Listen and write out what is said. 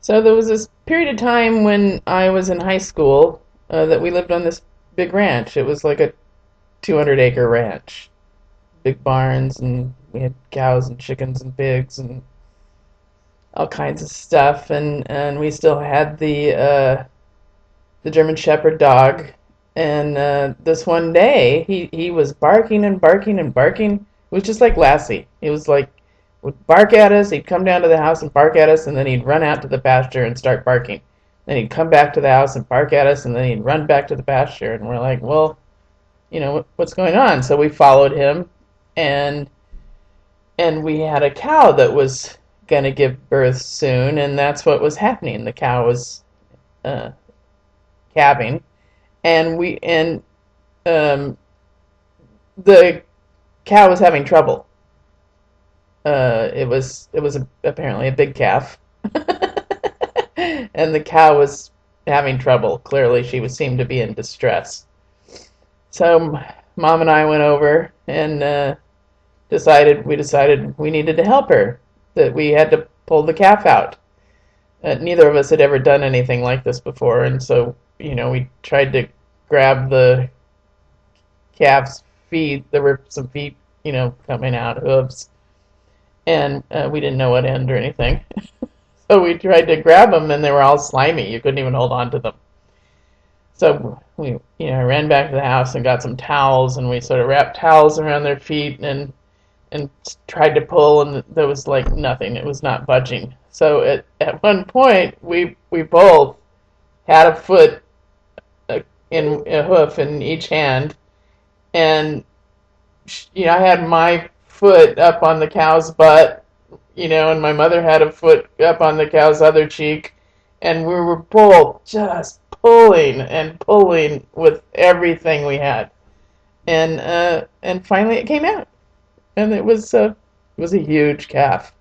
So there was this period of time when I was in high school that we lived on this big ranch. It was like a 200-acre ranch, big barns, and we had cows and chickens and pigs and all kinds of stuff. And we still had the German Shepherd dog. And this one day, he was barking and barking and barking. It was just like Lassie. He was like, would bark at us. He'd come down to the house and bark at us, and then he'd run out to the pasture and start barking. Then he'd come back to the house and bark at us, and then he'd run back to the pasture. And we're like, well, what's going on? So we followed him, and we had a cow that was gonna give birth soon, and that's what was happening. The cow was uh, calving, and um, the cow was having trouble. It was apparently a big calf, and the cow was having trouble. Clearly, she was seemed to be in distress. So Mom and I went over and decided we needed to help her. That we had to pull the calf out. Neither of us had ever done anything like this before, and so we tried to grab the calf's feet. There were some feet, coming out, hooves, and we didn't know what end or anything. So we tried to grab them, and they were all slimy. You couldn't even hold on to them. So we, ran back to the house and got some towels, and we sort of wrapped towels around their feet and tried to pull, and there was like nothing. It was not budging. So at one point, we both had a foot in a hoof in each hand, and I had my foot up on the cow's butt, and my mother had a foot up on the cow's other cheek, and we were both just pulling and pulling with everything we had, and finally it came out, and it was a huge calf.